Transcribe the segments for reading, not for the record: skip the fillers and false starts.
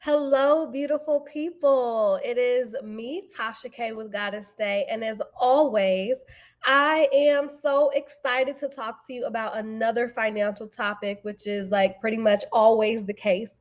Hello, beautiful people. It is me, Tasha K with Goddess Day. And as always, I am so excited to talk to you about another financial topic, which is like pretty much always the case.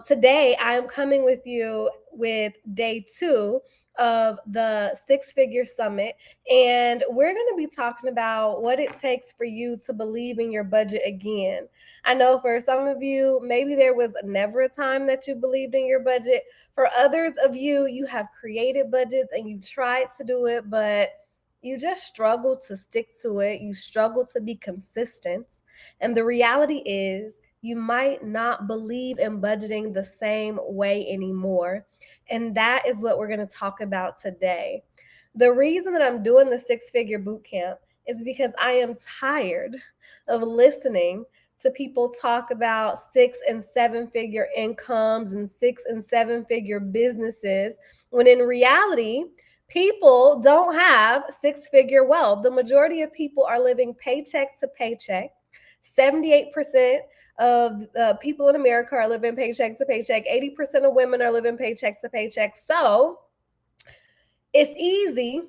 Today, I am coming with you with day two of the Six Figure Summit. And we're going to be talking about what it takes for you to believe in your budget again. I know for some of you, maybe there was never a time that you believed in your budget. For others of you, you have created budgets and you tried to do it, but you just struggle to stick to it. You struggle to be consistent. And the reality is, you might not believe in budgeting the same way anymore. And that is what we're going to talk about today. The reason that I'm doing the Six Figure Bootcamp is because I am tired of listening to people talk about 6 and 7 figure incomes and 6 and 7 figure businesses, when in reality, people don't have 6 figure wealth. The majority of people are living paycheck to paycheck. 78% of people in America are living paycheck to paycheck. 80% of women are living paycheck to paycheck. So it's easy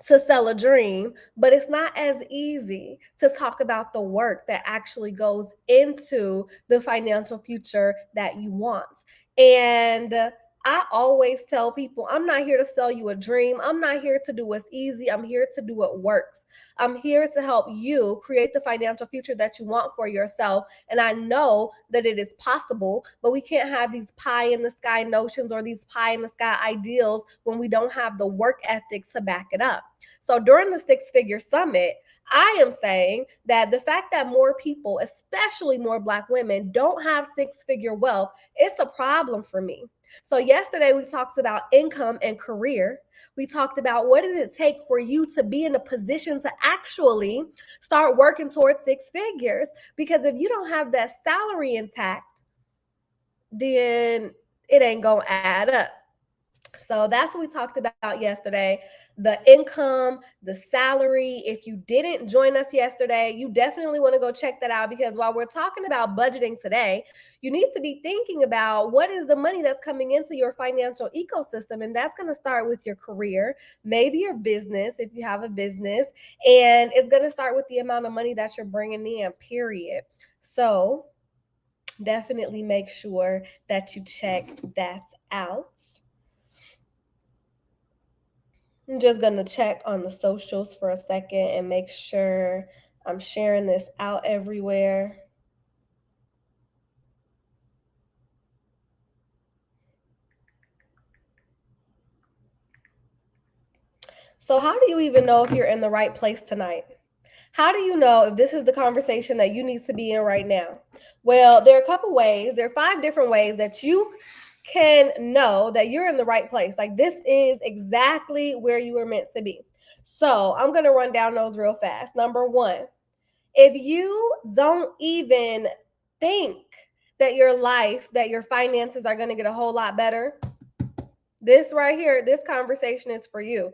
to sell a dream, but it's not as easy to talk about the work that actually goes into the financial future that you want. And I always tell people, I'm not here to sell you a dream. I'm not here to do what's easy. I'm here to do what works. I'm here to help you create the financial future that you want for yourself. And I know that it is possible, but we can't have these pie in the sky notions or these pie in the sky ideals when we don't have the work ethic to back it up. So during the Six Figure Summit, I am saying that the fact that more people, especially more Black women, don't have 6 figure wealth, it's a problem for me. So yesterday we talked about income and career. We talked about what does it take for you to be in a position to actually start working towards 6 figures, because if you don't have that salary intact, then it ain't gonna add up. So that's what we talked about yesterday, the income, the salary. If you didn't join us yesterday, you definitely want to go check that out, because while we're talking about budgeting today, you need to be thinking about what is the money that's coming into your financial ecosystem. And that's going to start with your career, maybe your business, if you have a business, and it's going to start with the amount of money that you're bringing in, period. So definitely make sure that you check that out. I'm just going to check on the socials for a second and make sure I'm sharing this out everywhere. So, how do you even know if you're in the right place tonight? How do you know if this is the conversation that you need to be in right now? Well, there are a couple ways. There are 5 different ways that you can know that you're in the right place. Like, this is exactly where you were meant to be. So, I'm going to run down those real fast. Number one, if you don't even think that your life, that your finances are going to get a whole lot better, this right here, this conversation is for you.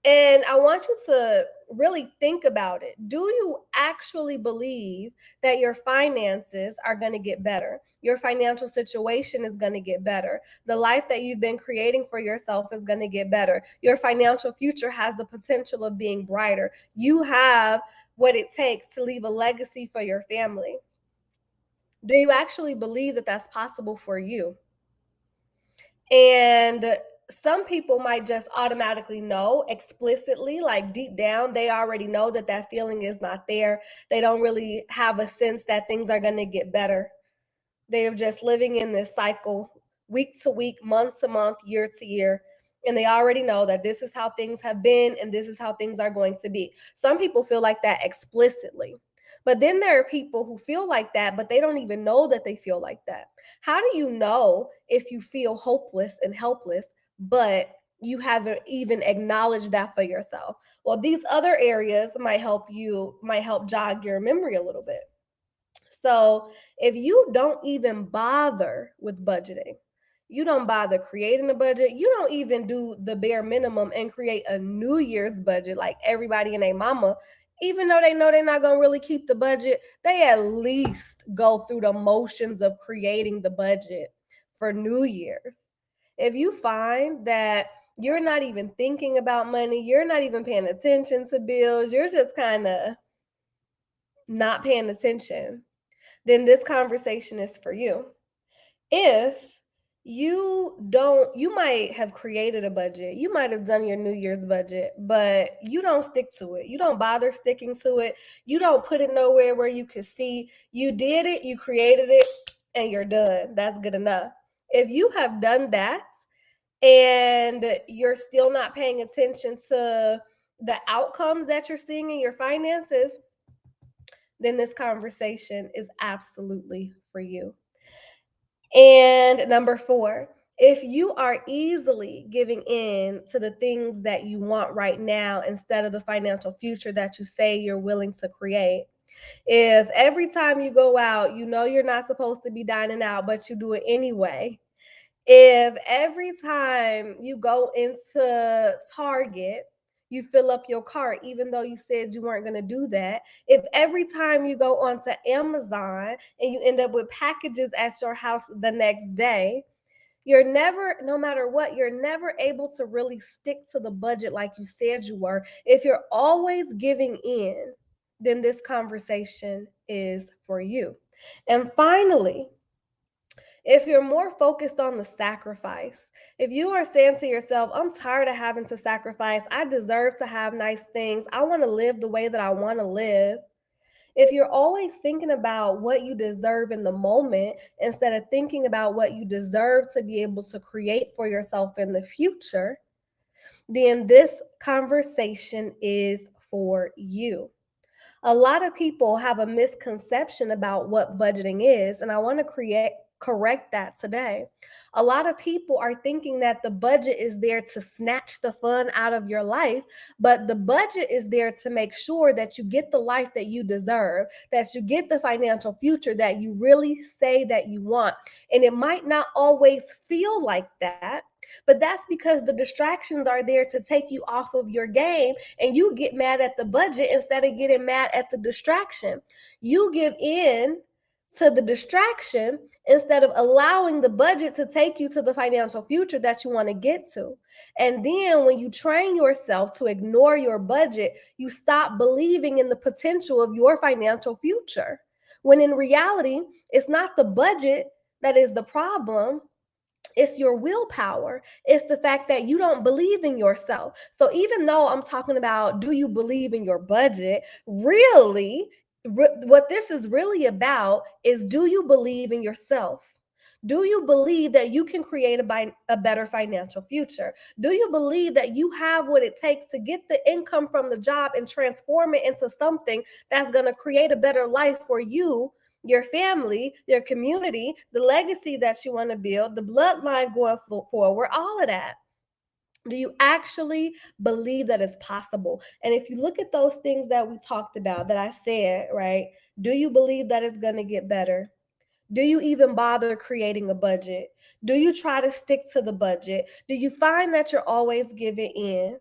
And I want you to really think about it. Do you actually believe that your finances are going to get better? Your financial situation is going to get better. The life that you've been creating for yourself is going to get better. Your financial future has the potential of being brighter. You have what it takes to leave a legacy for your family. Do you actually believe that that's possible for you? And some people might just automatically know explicitly, like deep down, they already know that that feeling is not there. They don't really have a sense that things are going to get better. They're just living in this cycle, week to week, month to month, year to year. And they already know that this is how things have been and this is how things are going to be. Some people feel like that explicitly. But then there are people who feel like that, but they don't even know that they feel like that. How do you know if you feel hopeless and helpless, but you haven't even acknowledged that for yourself? Well, these other areas might help jog your memory a little bit. So if you don't even bother with budgeting, you don't bother creating a budget, you don't even do the bare minimum and create a New Year's budget like everybody and their mama, even though they know they're not going to really keep the budget, they at least go through the motions of creating the budget. for New Year's. If you find that you're not even thinking about money, you're not even paying attention to bills, you're just kind of not paying attention, then this conversation is for you. If you might have created a budget, you might have done your New Year's budget, but you don't stick to it. You don't bother sticking to it. You don't put it nowhere where you can see. You did it, you created it, and you're done. That's good enough. If you have done that and you're still not paying attention to the outcomes that you're seeing in your finances, then this conversation is absolutely for you. And number four, if you are easily giving in to the things that you want right now instead of the financial future that you say you're willing to create, if every time you go out, you know you're not supposed to be dining out, but you do it anyway, if every time you go into Target, you fill up your cart, even though you said you weren't going to do that. If every time you go onto Amazon and you end up with packages at your house the next day, you're never, no matter what, you're never able to really stick to the budget like you said you were. If you're always giving in, then this conversation is for you. And finally, if you're more focused on the sacrifice, if you are saying to yourself, I'm tired of having to sacrifice, I deserve to have nice things, I want to live the way that I want to live. If you're always thinking about what you deserve in the moment instead of thinking about what you deserve to be able to create for yourself in the future, then this conversation is for you. A lot of people have a misconception about what budgeting is, and I want to create correct that today. A lot of people are thinking that the budget is there to snatch the fun out of your life, but the budget is there to make sure that you get the life that you deserve, that you get the financial future that you really say that you want. And it might not always feel like that, but that's because the distractions are there to take you off of your game, and you get mad at the budget instead of getting mad at the distraction. You give in to the distraction instead of allowing the budget to take you to the financial future that you want to get to. And then when you train yourself to ignore your budget, you stop believing in the potential of your financial future. When in reality, it's not the budget that is the problem, it's your willpower. It's the fact that you don't believe in yourself. So even though I'm talking about, do you believe in your budget? Really, what this is really about is, do you believe in yourself? Do you believe that you can create a better financial future? Do you believe that you have what it takes to get the income from the job and transform it into something that's going to create a better life for you, your family, your community, the legacy that you want to build, the bloodline going forward, all of that? Do you actually believe that it's possible? And if you look at those things that we talked about, that I said, right? Do you believe that it's going to get better? Do you even bother creating a budget? Do you try to stick to the budget? Do you find that you're always giving in?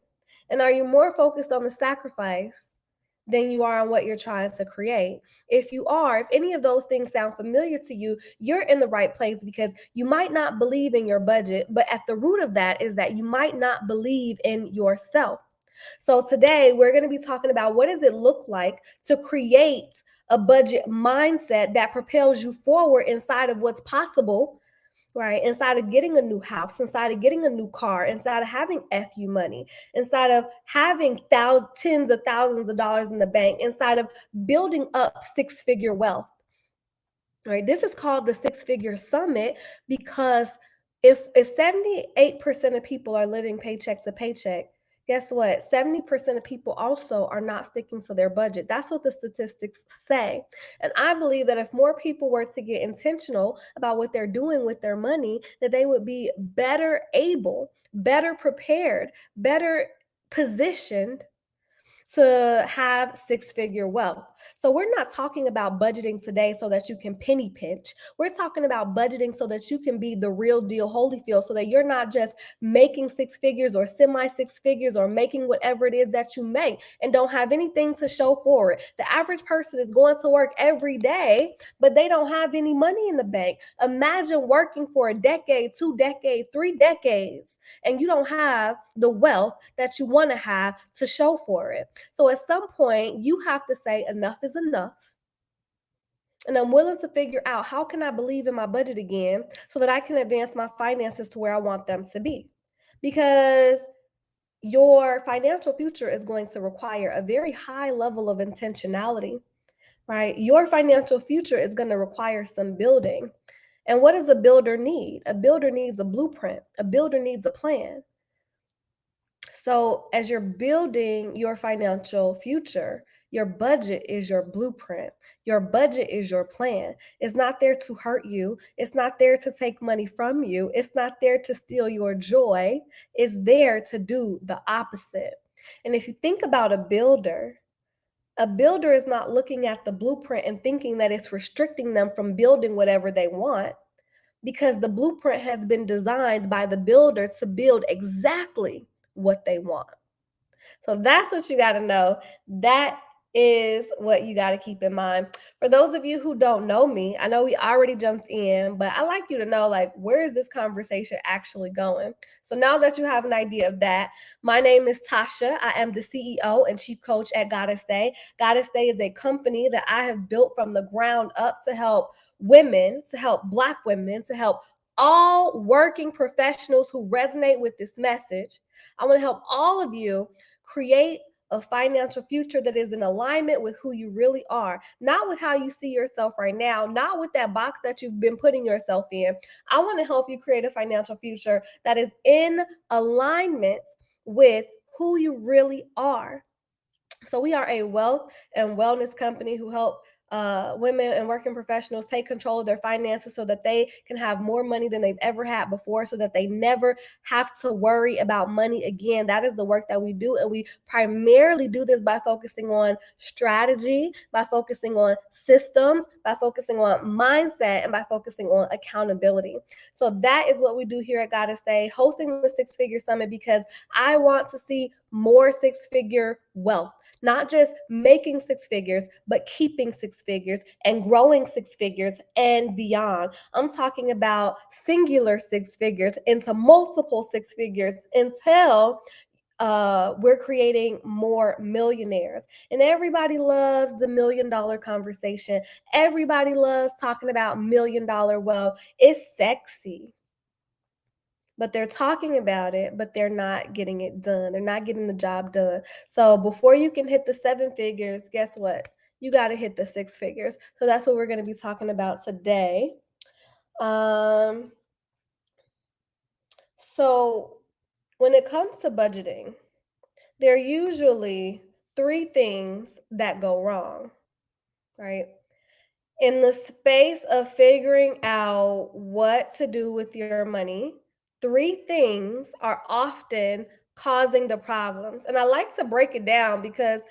And are you more focused on the sacrifice than you are on what you're trying to create? If you are, if any of those things sound familiar to you, you're in the right place, because you might not believe in your budget, but at the root of that is that you might not believe in yourself. So today we're going to be talking about, what does it look like to create a budget mindset that propels you forward inside of what's possible, right? Inside of getting a new house, inside of getting a new car, inside of having FU money, inside of having tens of thousands of dollars in the bank, inside of building up six-figure wealth. Right? This is called the Six-Figure Summit, because if 78% of people are living paycheck to paycheck, guess what? 70% of people also are not sticking to their budget. That's what the statistics say. And I believe that if more people were to get intentional about what they're doing with their money, that they would be better able, better prepared, better positioned to have six-figure wealth. So we're not talking about budgeting today so that you can penny pinch. We're talking about budgeting so that you can be the real deal Holyfield, so that you're not just making six figures or semi six figures or making whatever it is that you make and don't have anything to show for it. The average person is going to work every day, but they don't have any money in the bank. Imagine working for a decade, 2 decades, 3 decades, and you don't have the wealth that you want to have to show for it. So at some point, you have to say, enough is enough. And I'm willing to figure out, how can I believe in my budget again so that I can advance my finances to where I want them to be? Because your financial future is going to require a very high level of intentionality, right? Your financial future is going to require some building. And what does a builder need? A builder needs a blueprint, a builder needs a plan. So, as you're building your financial future, your budget is your blueprint. Your budget is your plan. It's not there to hurt you. It's not there to take money from you. It's not there to steal your joy. It's there to do the opposite. And if you think about a builder is not looking at the blueprint and thinking that it's restricting them from building whatever they want, because the blueprint has been designed by the builder to build exactly what they want. So that's what you got to know. That is what you got to keep in mind. For those of you who don't know me, I know we already jumped in, but I like you to know, like, where is this conversation actually going? So now that you have an idea of that, my name is Tasha. I am the CEO and chief coach at Goddess Day. Goddess Day is a company that I have built from the ground up to help women, to help Black women, to help all working professionals who resonate with this message. I want to help all of you create a financial future that is in alignment with who you really are, not with how you see yourself right now, not with that box that you've been putting yourself in. I want to help you create a financial future that is in alignment with who you really are. So we are a wealth and wellness company who help women and working professionals take control of their finances so that they can have more money than they've ever had before, so that they never have to worry about money again. That is the work that we do. And we primarily do this by focusing on strategy, by focusing on systems, by focusing on mindset, and by focusing on accountability. So that is what we do here at Goddess Day, hosting the Six Figure Summit, because I want to see more six-figure wealth. Not just making six figures, but keeping six figures and growing six figures and beyond. I'm talking about singular six figures into multiple six figures until we're creating more millionaires. And everybody loves the $1 million conversation. Everybody loves talking about $1 million wealth. It's sexy, but they're talking about it, but they're not getting it done. They're not getting the job done. So before you can hit the seven figures, guess what? You got to hit the six figures. So that's what we're going to be talking about today. Um, so when it comes to budgeting, there are usually three things that go wrong, right? In the space of figuring out what to do with your money, three things are often causing the problems. And I like to break it down because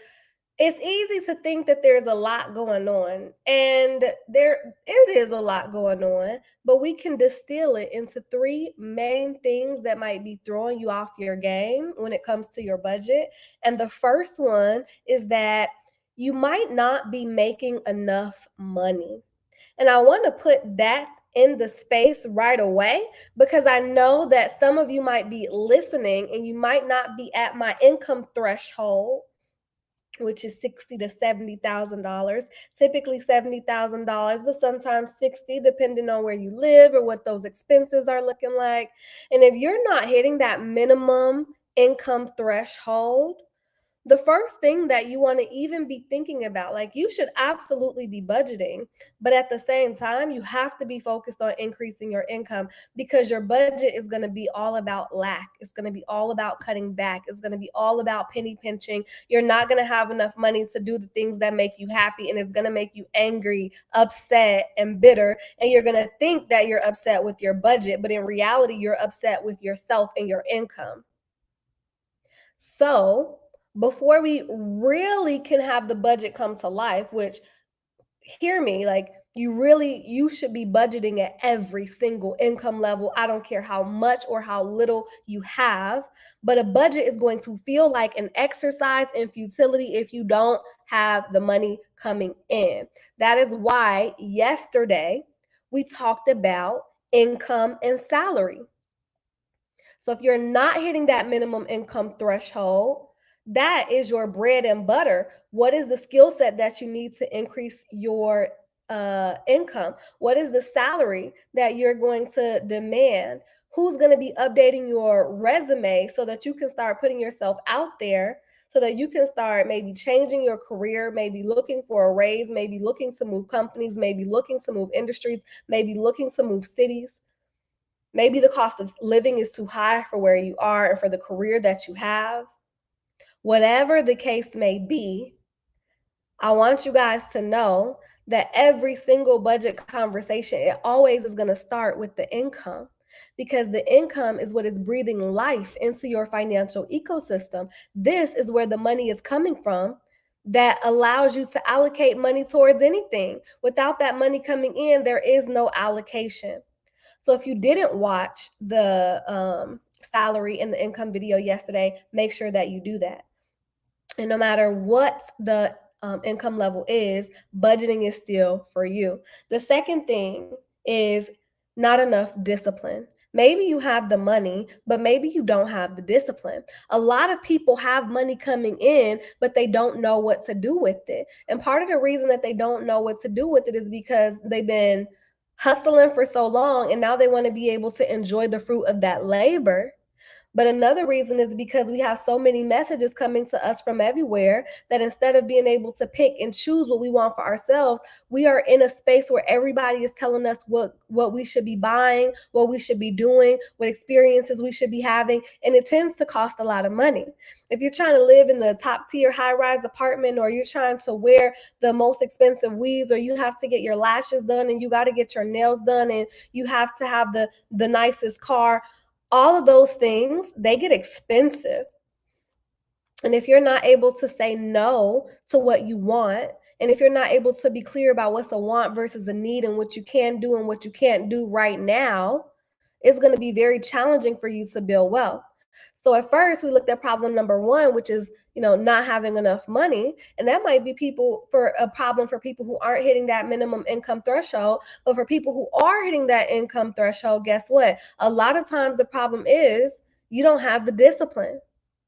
it's easy to think that there's a lot going on, and there it is a lot going on, but we can distill it into three main things that might be throwing you off your game when it comes to your budget. And the first one is that you might not be making enough money. And I want to put that in the space right away, because I know that some of you might be listening and you might not be at my income threshold, which is $60,000 to $70,000. Typically $70,000, but sometimes 60, depending on where you live or what those expenses are looking like. And if you're not hitting that minimum income threshold, the first thing that you want to even be thinking about, like, you should absolutely be budgeting, but at the same time, you have to be focused on increasing your income, because your budget is going to be all about lack. It's going to be all about cutting back. It's going to be all about penny pinching. You're not going to have enough money to do the things that make you happy, and it's going to make you angry, upset, and bitter. And you're going to think that you're upset with your budget, but in reality, you're upset with yourself and your income. So before we really can have the budget come to life, which, hear me, like, you should be budgeting at every single income level. I don't care how much or how little you have, but a budget is going to feel like an exercise in futility if you don't have the money coming in. That is why yesterday we talked about income and salary. So if you're not hitting that minimum income threshold, that is your bread and butter. What is the skill set that you need to increase your income? What is the salary that you're going to demand? Who's going to be updating your resume so that you can start putting yourself out there, so that you can start maybe changing your career, maybe looking for a raise, maybe looking to move companies, maybe looking to move industries, maybe looking to move cities. Maybe the cost of living is too high for where you are and for the career that you have. Whatever the case may be, I want you guys to know that every single budget conversation, it always is going to start with the income, because the income is what is breathing life into your financial ecosystem. This is where the money is coming from that allows you to allocate money towards anything. Without that money coming in, there is no allocation. So if you didn't watch the salary and the income video yesterday, make sure that you do that. And no matter what the income level is, budgeting is still for you. The second thing is not enough discipline. Maybe you have the money, but maybe you don't have the discipline. A lot of people have money coming in, but they don't know what to do with it. And part of the reason that they don't know what to do with it is because they've been hustling for so long, and now they want to be able to enjoy the fruit of that labor. But another reason is because we have so many messages coming to us from everywhere that instead of being able to pick and choose what we want for ourselves, we are in a space where everybody is telling us what we should be buying, what we should be doing, what experiences we should be having, and it tends to cost a lot of money. If you're trying to live in the top tier high-rise apartment, or you're trying to wear the most expensive weaves, or you have to get your lashes done and you got to get your nails done and you have to have the nicest car, all of those things, they get expensive. And if you're not able to say no to what you want, and if you're not able to be clear about what's a want versus a need, and what you can do and what you can't do right now, it's going to be very challenging for you to build wealth. So at first we looked at problem number one, which is, not having enough money. And that might be people for a problem for people who aren't hitting that minimum income threshold. But for people who are hitting that income threshold, guess what? A lot of times the problem is you don't have the discipline.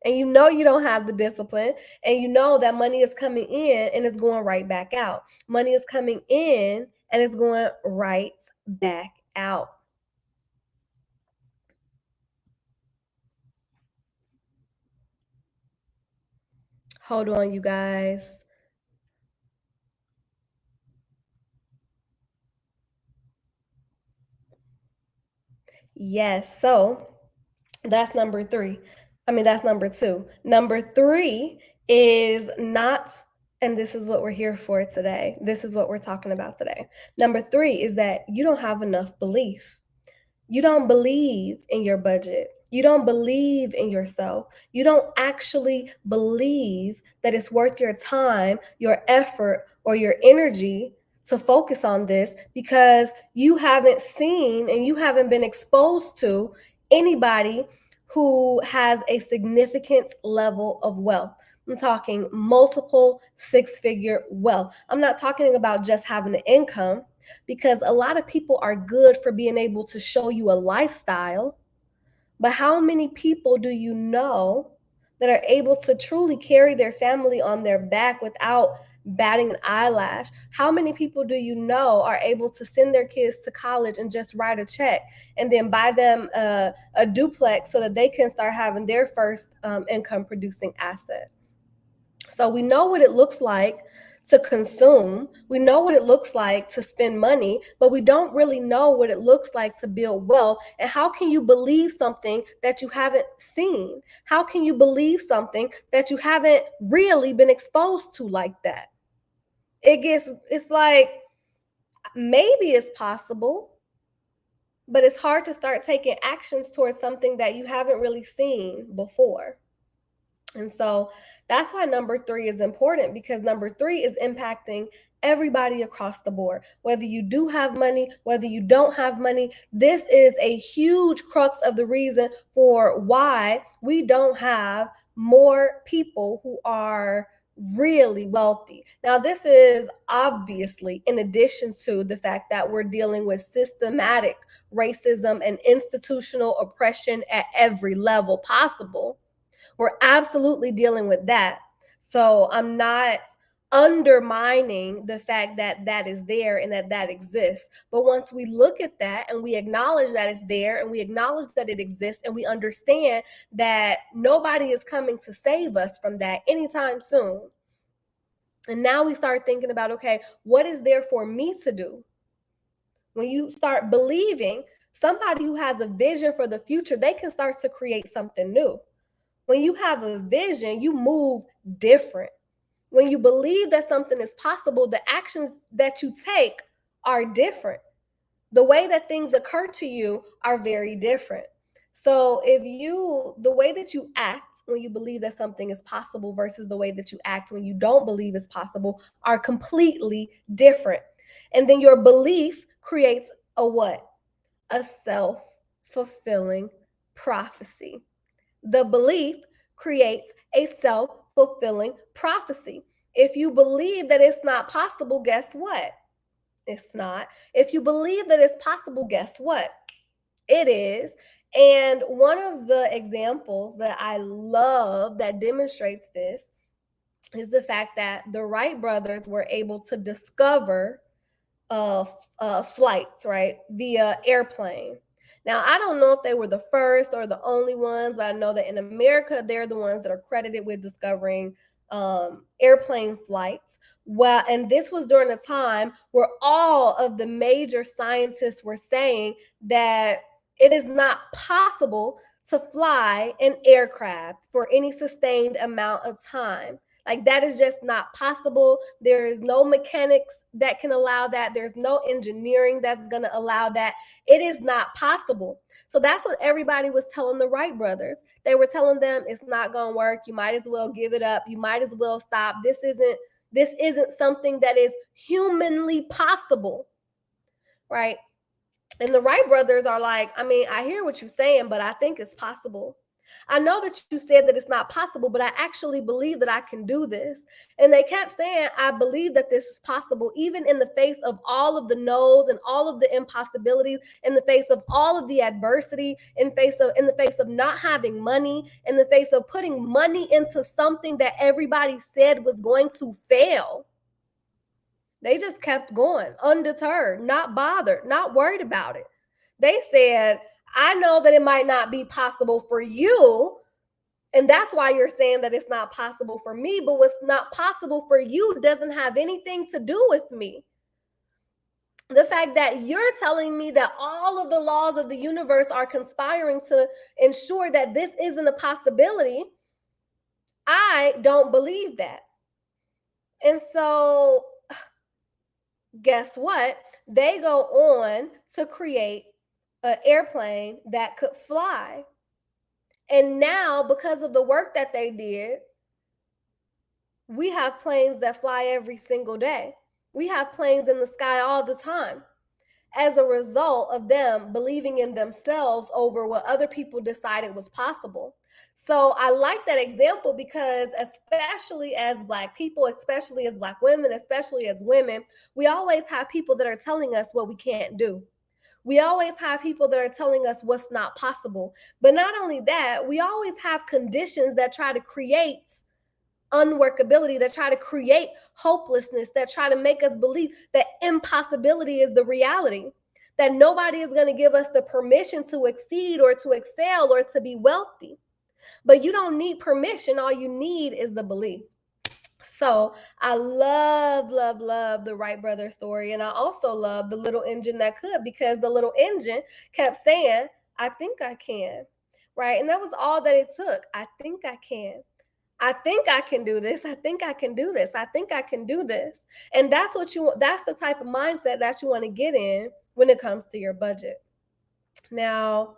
And you don't have the discipline, and you know that money is coming in and it's going right back out. Money is coming in and it's going right back out. Hold on, you guys. Yes. So that's number three. I mean, that's number two. Number three is not, and this is what we're here for today. This is what we're talking about today. Number three is that you don't have enough belief. You don't believe in your budget. You don't believe in yourself. You don't actually believe that it's worth your time, your effort, or your energy to focus on this, because you haven't seen and you haven't been exposed to anybody who has a significant level of wealth. I'm talking multiple six-figure wealth. I'm not talking about just having an income, because a lot of people are good for being able to show you a lifestyle, but how many people do you know that are able to truly carry their family on their back without batting an eyelash? How many people do you know are able to send their kids to college and just write a check and then buy them a duplex so that they can start having their first income producing asset? So we know what it looks like to consume. We know what it looks like to spend money, but we don't really know what it looks like to build wealth. And how can you believe something that you haven't seen? How can you believe something that you haven't really been exposed to like that? It's like, maybe it's possible, but it's hard to start taking actions towards something that you haven't really seen before. And so that's why number three is important, because number three is impacting everybody across the board. Whether you do have money, whether you don't have money, this is a huge crux of the reason for why we don't have more people who are really wealthy. Now, this is obviously in addition to the fact that we're dealing with systematic racism and institutional oppression at every level possible. We're absolutely dealing with that. So I'm not undermining the fact that that is there and that that exists. But once we look at that and we acknowledge that it's there and we acknowledge that it exists and we understand that nobody is coming to save us from that anytime soon. And now we start thinking about, okay, what is there for me to do? When you start believing, somebody who has a vision for the future, they can start to create something new. When you have a vision, you move different. When you believe that something is possible, the actions that you take are different. The way that things occur to you are very different. So the way that you act when you believe that something is possible versus the way that you act when you don't believe it's possible are completely different. And then your belief creates a what? A self-fulfilling prophecy. The belief creates a self-fulfilling prophecy. If you believe that it's not possible, guess what? It's not. If you believe that it's possible, guess what? It is. And one of the examples that I love that demonstrates this is the fact that the Wright brothers were able to discover flights, right, via airplane. Now, I don't know if they were the first or the only ones, but I know that in America, they're the ones that are credited with discovering airplane flights. Well, and this was during a time where all of the major scientists were saying that it is not possible to fly an aircraft for any sustained amount of time. Like, that is just not possible. There is no mechanics that can allow that. There's no engineering that's going to allow that. It is not possible. So that's what everybody was telling the Wright brothers. They were telling them it's not going to work. You might as well give it up. You might as well stop. This isn't something that is humanly possible, right? And the Wright brothers are like, I mean, I hear what you're saying, but I think it's possible. I know that you said that it's not possible, but I actually believe that I can do this. And they kept saying, I believe that this is possible, even in the face of all of the no's and all of the impossibilities, in the face of all of the adversity, in the face of not having money, in the face of putting money into something that everybody said was going to fail. They just kept going, undeterred, not bothered, not worried about it. They said, I know that it might not be possible for you, and that's why you're saying that it's not possible for me, but what's not possible for you doesn't have anything to do with me. The fact that you're telling me that all of the laws of the universe are conspiring to ensure that this isn't a possibility, I don't believe that. And so guess what? They go on to create an airplane that could fly. And now, because of the work that they did, we have planes that fly every single day. We have planes in the sky all the time as a result of them believing in themselves over what other people decided was possible. So I like that example because, especially as Black people, especially as Black women, especially as women, we always have people that are telling us what we can't do. We always have people that are telling us what's not possible. But not only that, we always have conditions that try to create unworkability, that try to create hopelessness, that try to make us believe that impossibility is the reality, that nobody is going to give us the permission to exceed or to excel or to be wealthy. But you don't need permission. All you need is the belief. So I love, love, love the Wright brothers story. And I also love the little engine that could, because the little engine kept saying, I think I can. Right. And that was all that it took. I think I can. I think I can do this. I think I can do this. I think I can do this. And that's the type of mindset that you want to get in when it comes to your budget. Now,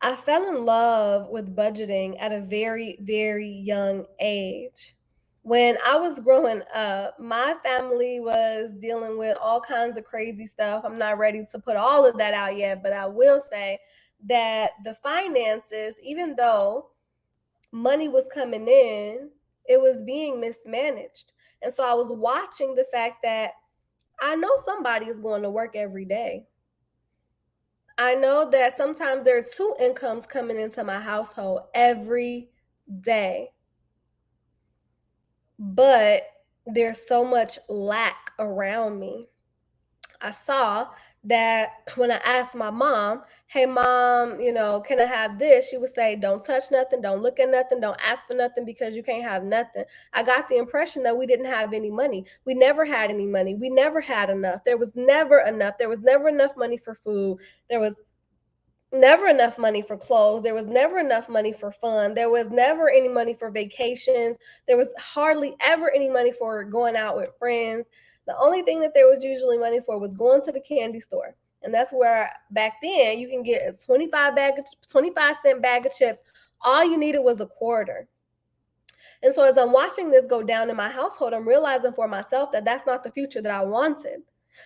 I fell in love with budgeting at a very, very young age. When I was growing up, my family was dealing with all kinds of crazy stuff. I'm not ready to put all of that out yet, but I will say that the finances, even though money was coming in, it was being mismanaged. And so I was watching the fact that I know somebody is going to work every day. I know that sometimes there are two incomes coming into my household every day, but there's so much lack around me. I saw that when I asked my mom, hey, mom, can I have this? She would say, don't touch nothing, don't look at nothing, don't ask for nothing because you can't have nothing. I got the impression that we didn't have any money. We never had any money. We never had enough. There was never enough. There was never enough money for food. There was never enough money for clothes. There was never enough money for fun. There was never any money for vacations. There was hardly ever any money for going out with friends. The only thing that there was usually money for was going to the candy store. And that's where back then you can get a 25-cent bag of chips. All you needed was a quarter. And so as I'm watching this go down in my household, I'm realizing for myself that that's not the future that I wanted.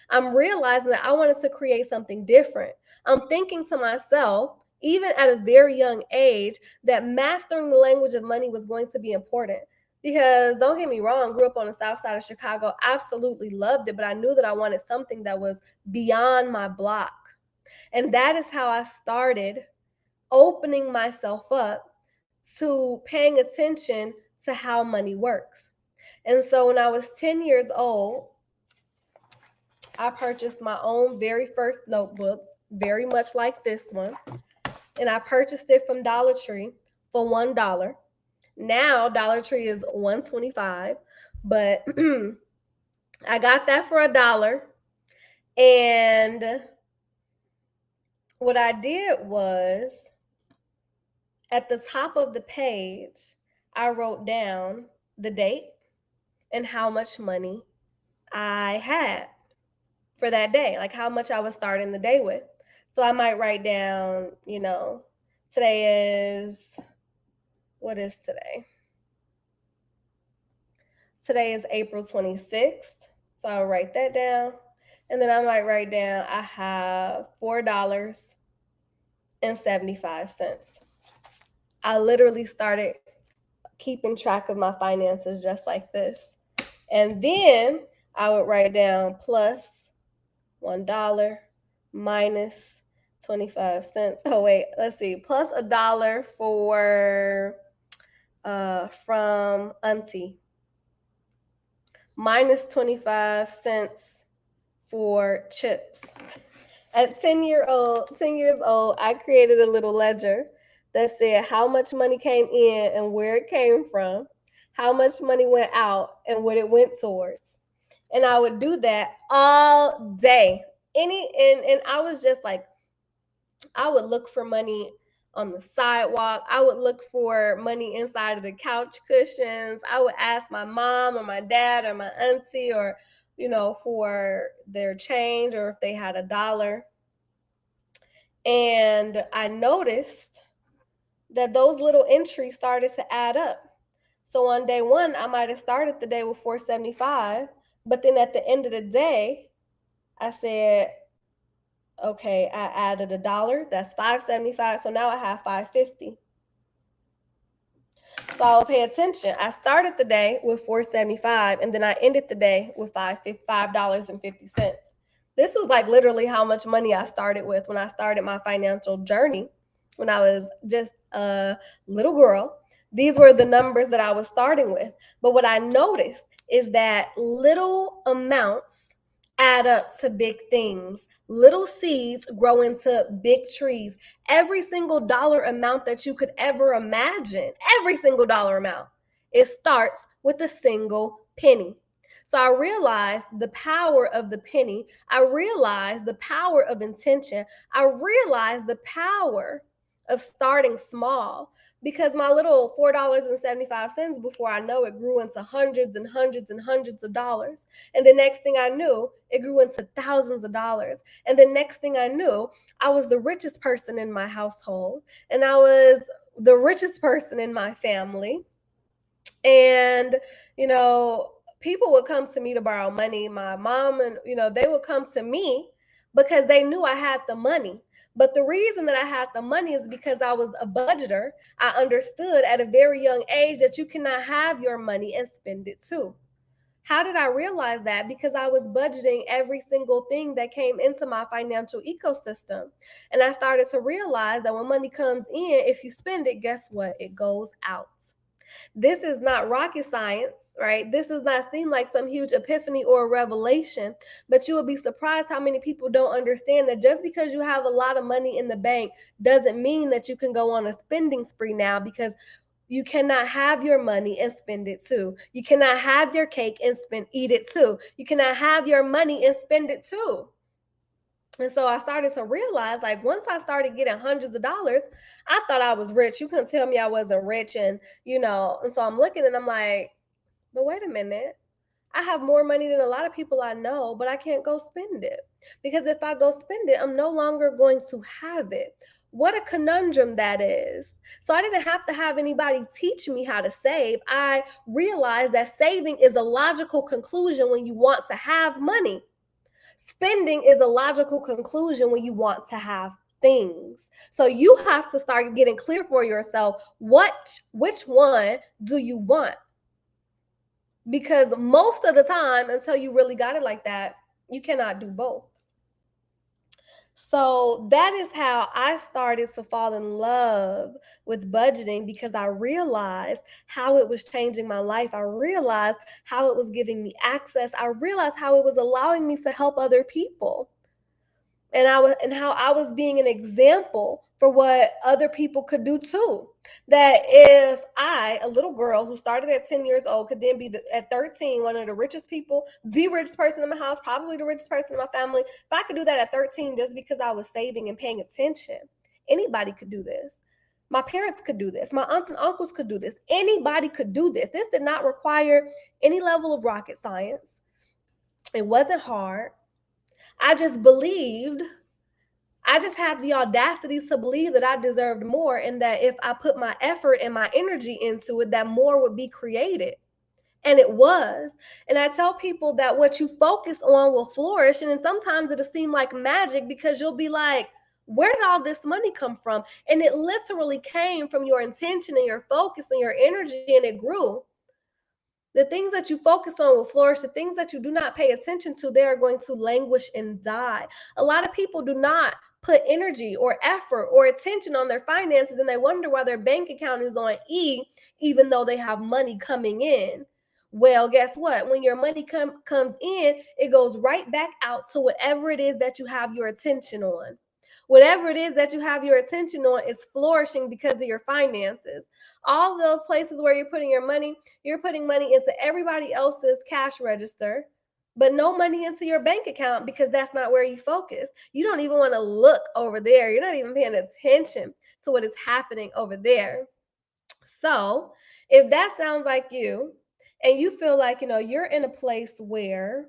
I'm realizing that I wanted to create something different. I'm thinking to myself, even at a very young age, that mastering the language of money was going to be important. Because don't get me wrong, grew up on the south side of Chicago, absolutely loved it, but I knew that I wanted something that was beyond my block. And that is how I started opening myself up to paying attention to how money works. And so when I was 10 years old, I purchased my own very first notebook, very much like this one. And I purchased it from Dollar Tree for $1. Now Dollar Tree is $1.25, but I got that for $1. And what I did was at the top of the page, I wrote down the date and how much money I had for that day, like how much I was starting the day with. So I might write down, today is, what is today? Today is April 26th. So I'll write that down. And then I might write down I have $4.75. I literally started keeping track of my finances just like this. And then I would write down plus $1 minus 25 cents. Oh wait, let's see. Plus $1 for from Auntie. Minus 25 cents for chips. At 10 years old, I created a little ledger that said how much money came in and where it came from, how much money went out and what it went towards. And I would do that all day. And I was just like, I would look for money on the sidewalk. I would look for money inside of the couch cushions. I would ask my mom or my dad or my auntie or, for their change or if they had $1. And I noticed that those little entries started to add up. So on day one, I might have started the day with 475, but then at the end of the day, I said, okay, I added $1. That's 575. So now I have 550. So I'll pay attention. I started the day with 475, and then I ended the day with $5.50. This was like literally how much money I started with when I started my financial journey when I was just a little girl. These were the numbers that I was starting with. But what I noticed is that little amounts add up to big things. Little seeds grow into big trees. Every single dollar amount that you could ever imagine, every single dollar amount, it starts with a single penny. So I realized the power of the penny. I realized the power of intention. I realized the power of starting small, because my little $4.75, before I know it, grew into hundreds and hundreds and hundreds of dollars. And the next thing I knew, it grew into thousands of dollars. And the next thing I knew, I was the richest person in my household, and I was the richest person in my family. And, you know, people would come to me to borrow money. My mom and, they would come to me because they knew I had the money. But the reason that I had the money is because I was a budgeter. I understood at a very young age that you cannot have your money and spend it too. How did I realize that? Because I was budgeting every single thing that came into my financial ecosystem. And I started to realize that when money comes in, if you spend it, guess what? It goes out. This is not rocket science, right? This does not seem like some huge epiphany or revelation, but you will be surprised how many people don't understand that just because you have a lot of money in the bank doesn't mean that you can go on a spending spree now, because you cannot have your money and spend it too. You cannot have your cake and eat it too. You cannot have your money and spend it too. And so I started to realize, like, once I started getting hundreds of dollars, I thought I was rich. You couldn't tell me I wasn't rich. And so I'm looking and I'm like, but wait a minute. I have more money than a lot of people I know, but I can't go spend it. Because if I go spend it, I'm no longer going to have it. What a conundrum that is. So I didn't have to have anybody teach me how to save. I realized that saving is a logical conclusion when you want to have money. Spending is a logical conclusion when you want to have things. So you have to start getting clear for yourself, which one do you want? Because most of the time, until you really got it like that, you cannot do both. So that is how I started to fall in love with budgeting, because I realized how it was changing my life. I realized how it was giving me access. I realized how it was allowing me to help other people. And how I was being an example for what other people could do too. That if I, a little girl who started at 10 years old, could then be at 13 one of the richest people, the richest person in my house, probably the richest person in my family. If I could do that at 13 just because I was saving and paying attention, anybody could do this. My parents could do this. My aunts and uncles could do this. Anybody could do this. This did not require any level of rocket science. It wasn't hard. I just had the audacity to believe that I deserved more, and that if I put my effort and my energy into it, that more would be created. And it was. And I tell people that what you focus on will flourish. And then sometimes it'll seem like magic, because you'll be like, where did all this money come from? And it literally came from your intention and your focus and your energy, and it grew. The things that you focus on will flourish. The things that you do not pay attention to, they are going to languish and die. A lot of people do not put energy or effort or attention on their finances, and they wonder why their bank account is on E, even though they have money coming in. Well, guess what? When your money comes in, it goes right back out to whatever it is that you have your attention on. Whatever it is that you have your attention on is flourishing because of your finances. All those places where you're putting your money, you're putting money into everybody else's cash register, but no money into your bank account, because that's not where you focus. You don't even want to look over there. You're not even paying attention to what is happening over there. So, if that sounds like you, and you feel like, you're in a place where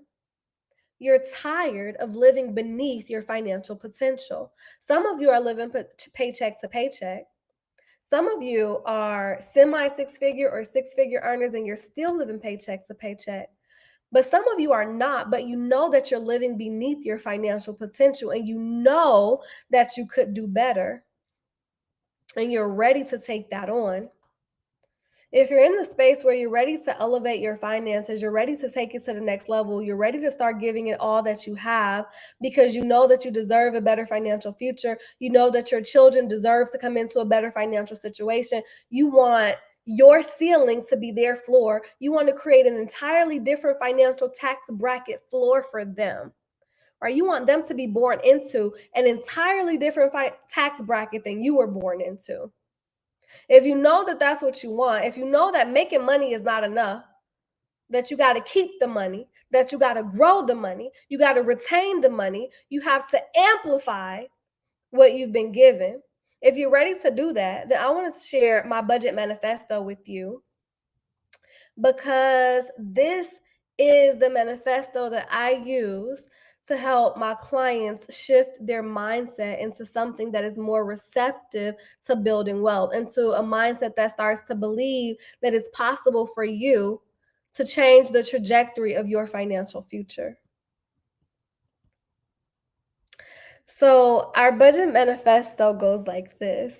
you're tired of living beneath your financial potential. Some of you are living paycheck to paycheck. Some of you are semi six figure or six figure earners, and you're still living paycheck to paycheck. But some of you are not, but you know that you're living beneath your financial potential, and you know that you could do better, and you're ready to take that on. If you're in the space where you're ready to elevate your finances, you're ready to take it to the next level, you're ready to start giving it all that you have, because you know that you deserve a better financial future. You know that your children deserve to come into a better financial situation. You want your ceiling to be their floor. You want to create an entirely different financial tax bracket floor for them. Or you want them to be born into an entirely different tax bracket than you were born into. If you know that that's what you want, if you know that making money is not enough, that you got to keep the money, that you got to grow the money, you got to retain the money, you have to amplify what you've been given. If you're ready to do that, then I want to share my budget manifesto with you, because this is the manifesto that I use to help my clients shift their mindset into something that is more receptive to building wealth, into a mindset that starts to believe that it's possible for you to change the trajectory of your financial future. So, our budget manifesto goes like this.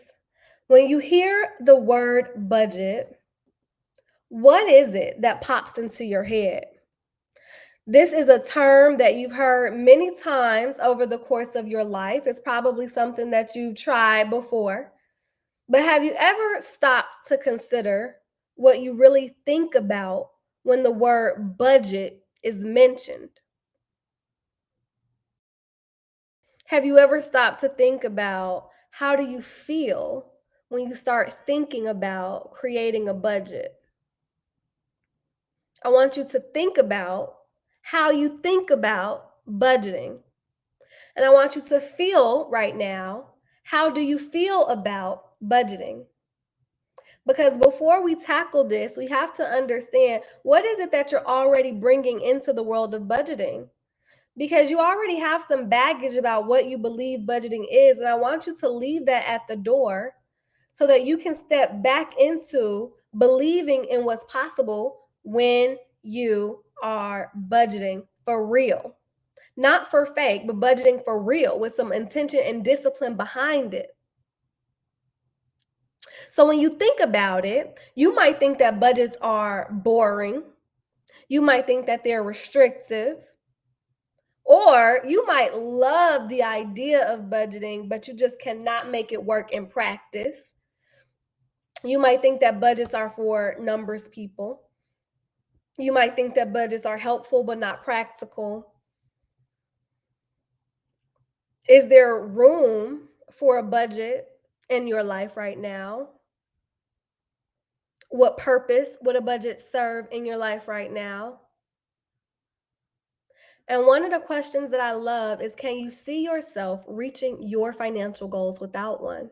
When you hear the word budget, what is it that pops into your head? This is a term that you've heard many times over the course of your life. It's probably something that you've tried before. But have you ever stopped to consider what you really think about when the word budget is mentioned? Have you ever stopped to think about how do you feel when you start thinking about creating a budget? I want you to think about how you think about budgeting. And I want you to feel right now, how do you feel about budgeting? Because before we tackle this, we have to understand what is it that you're already bringing into the world of budgeting? Because you already have some baggage about what you believe budgeting is. And I want you to leave that at the door so that you can step back into believing in what's possible when you are budgeting for real. Not for fake, but budgeting for real with some intention and discipline behind it. So when you think about it, you might think that budgets are boring. You might think that they're restrictive. Or you might love the idea of budgeting, but you just cannot make it work in practice. You might think that budgets are for numbers people. You might think that budgets are helpful but not practical. Is there room for a budget in your life right now? What purpose would a budget serve in your life right now? And one of the questions that I love is, can you see yourself reaching your financial goals without one?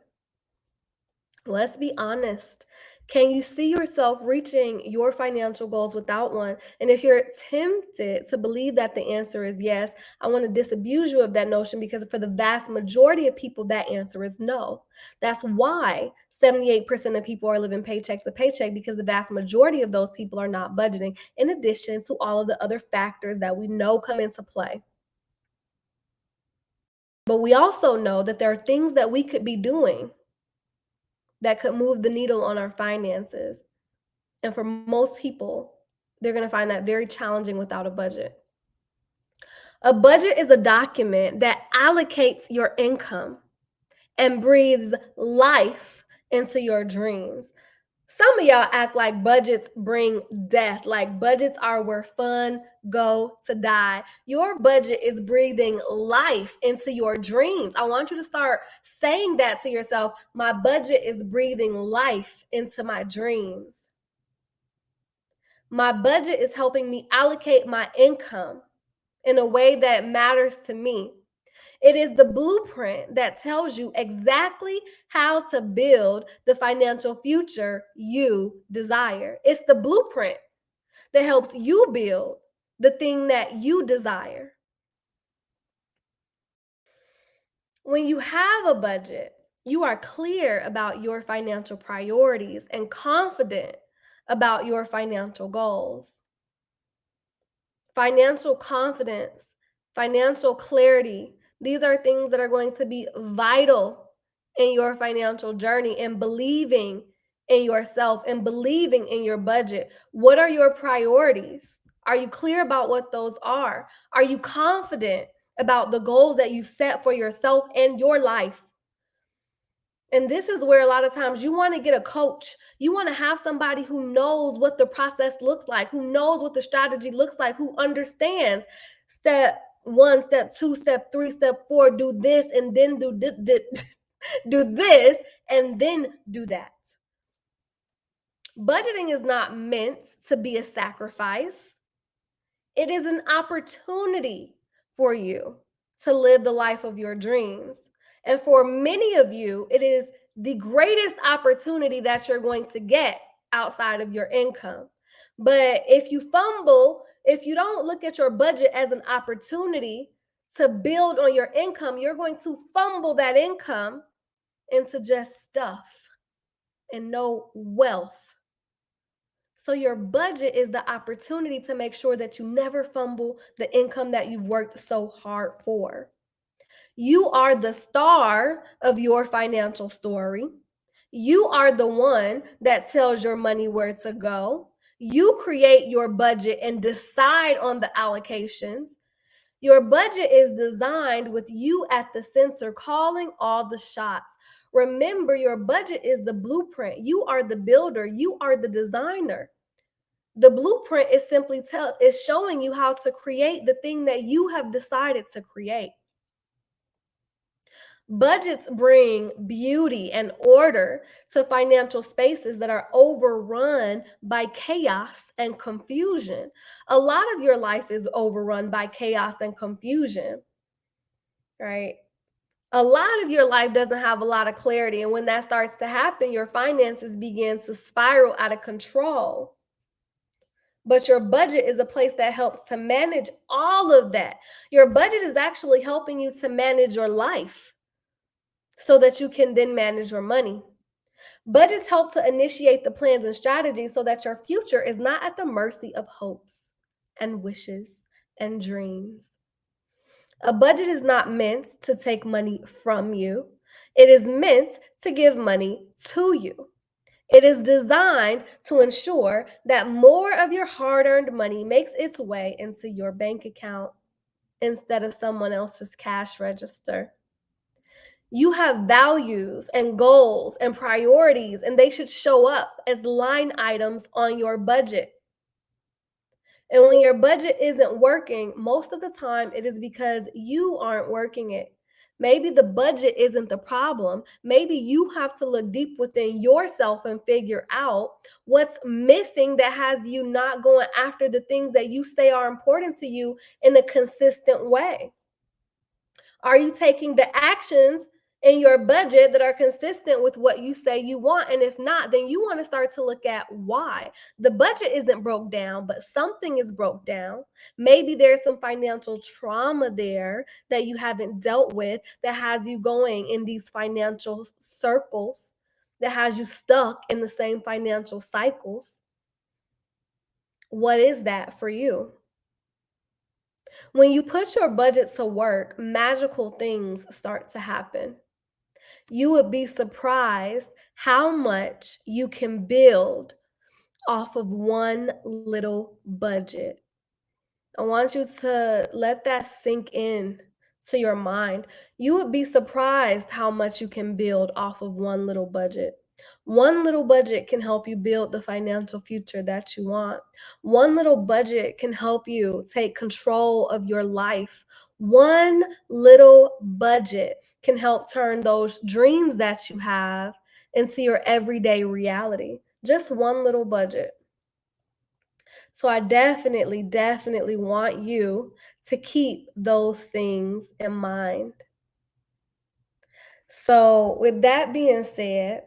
Let's be honest. Can you see yourself reaching your financial goals without one? And if you're tempted to believe that the answer is yes, I want to disabuse you of that notion, because for the vast majority of people, that answer is no. That's why 78% of people are living paycheck to paycheck, because the vast majority of those people are not budgeting, in addition to all of the other factors that we know come into play. But we also know that there are things that we could be doing that could move the needle on our finances. And for most people, they're going to find that very challenging without a budget. A budget is a document that allocates your income and breathes life into your dreams. Some of y'all act like budgets bring death, like budgets are where fun go to die. Your budget is breathing life into your dreams. I want you to start saying that to yourself. My budget is breathing life into my dreams. My budget is helping me allocate my income in a way that matters to me. It is the blueprint that tells you exactly how to build the financial future you desire. It's the blueprint that helps you build the thing that you desire. When you have a budget, you are clear about your financial priorities and confident about your financial goals. Financial confidence, financial clarity, these are things that are going to be vital in your financial journey, and believing in yourself and believing in your budget. What are your priorities? Are you clear about what those are? Are you confident about the goals that you've set for yourself and your life? And this is where a lot of times you want to get a coach. You want to have somebody who knows what the process looks like, who knows what the strategy looks like, who understands step one, step two, step three, step four, do this, and then do do this, and then do that. Budgeting is not meant to be a sacrifice. It is an opportunity for you to live the life of your dreams. And for many of you, it is the greatest opportunity that you're going to get outside of your income. But if you fumble, if you don't look at your budget as an opportunity to build on your income, you're going to fumble that income into just stuff and no wealth. So your budget is the opportunity to make sure that you never fumble the income that you've worked so hard for. You are the star of your financial story. You are the one that tells your money where to go. You create your budget and decide on the allocations. Your budget is designed with you at the center, calling all the shots. Remember, your budget is the blueprint. You are the builder. You are the designer. The blueprint is simply is showing you how to create the thing that you have decided to create. Budgets bring beauty and order to financial spaces that are overrun by chaos and confusion. A lot of your life is overrun by chaos and confusion, right? A lot of your life doesn't have a lot of clarity. And when that starts to happen, your finances begin to spiral out of control. But your budget is a place that helps to manage all of that. Your budget is actually helping you to manage your life so that you can then manage your money. Budgets help to initiate the plans and strategies so that your future is not at the mercy of hopes and wishes and dreams. A budget is not meant to take money from you. It is meant to give money to you. It is designed to ensure that more of your hard-earned money makes its way into your bank account instead of someone else's cash register. You have values and goals and priorities, and they should show up as line items on your budget. And when your budget isn't working, most of the time it is because you aren't working it. Maybe the budget isn't the problem. Maybe you have to look deep within yourself and figure out what's missing that has you not going after the things that you say are important to you in a consistent way. Are you taking the actions in your budget that are consistent with what you say you want? And if not, then you want to start to look at why. The budget isn't broke down, but something is broke down. Maybe there's some financial trauma there that you haven't dealt with that has you going in these financial circles, that has you stuck in the same financial cycles. What is that for you? When you put your budget to work, magical things start to happen. You would be surprised how much you can build off of one little budget. I want you to let that sink in to your mind. You would be surprised how much you can build off of one little budget. One little budget can help you build the financial future that you want. One little budget can help you take control of your life. One little budget can help turn those dreams that you have into your everyday reality. Just one little budget. So I definitely want you to keep those things in mind. So, with that being said,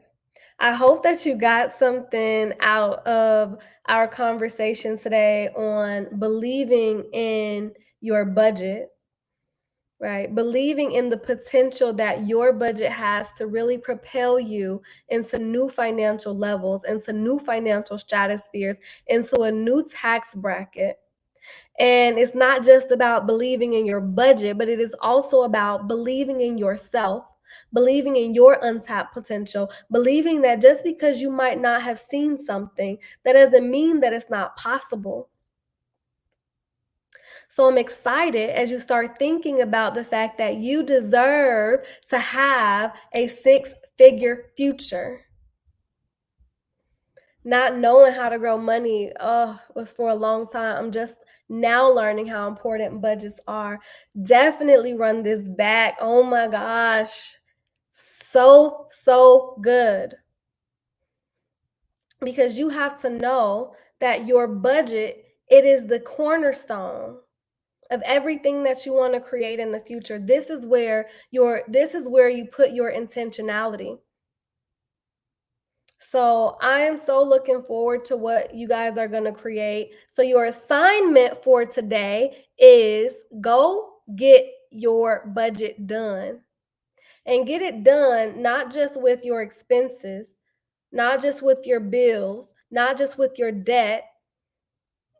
I hope that you got something out of our conversation today on believing in your budget, right? Believing in the potential that your budget has to really propel you into new financial levels, into new financial stratospheres, into a new tax bracket. And it's not just about believing in your budget, but it is also about believing in yourself, believing in your untapped potential, believing that just because you might not have seen something, that doesn't mean that it's not possible. So I'm excited as you start thinking about the fact that you deserve to have a six-figure future. Not knowing how to grow money, was for a long time. I'm just now learning how important budgets are. Definitely run this back. Oh my gosh. So good. Because you have to know that your budget, it is the cornerstone of everything that you want to create in the future. This is where you put your intentionality. So I am so looking forward to what you guys are going to create. So your assignment for today is go get your budget done and get it done not just with your expenses, not just with your bills, not just with your debt.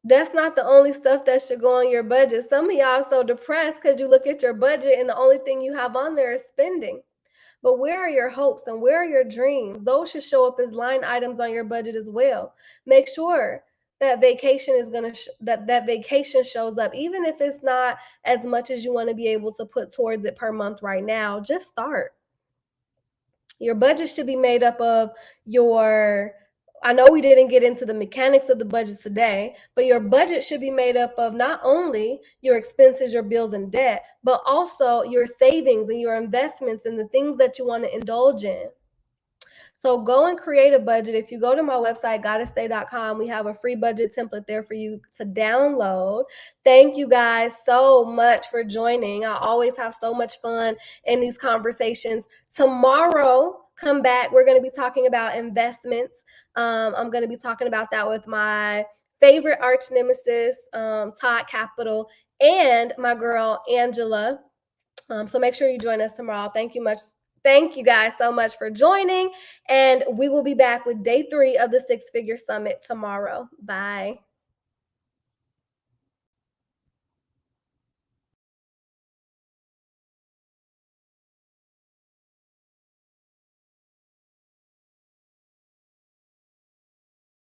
That's not the only stuff that should go on your budget. Some of y'all so depressed because you look at your budget and the only thing you have on there is spending. But where are your hopes and where are your dreams? Those should show up as line items on your budget as well. Make sure that vacation is going to that vacation shows up, even if it's not as much as you want to be able to put towards it per month right now. Just start. Your budget should be made up of your, I know we didn't get into the mechanics of the budget today, but your budget should be made up of not only your expenses, your bills and debt, but also your savings and your investments and the things that you want to indulge in. So go and create a budget. If you go to my website, goddessday.com, we have a free budget template there for you to download. Thank you guys so much for joining. I always have so much fun in these conversations. Tomorrow, come back. We're going to be talking about investments. I'm going to be talking about that with my favorite arch nemesis, Todd Capital, and my girl, Angela. So make sure you join us tomorrow. Thank you much. Thank you guys so much for joining. And we will be back with day 3 of the Six Figure Summit tomorrow. Bye.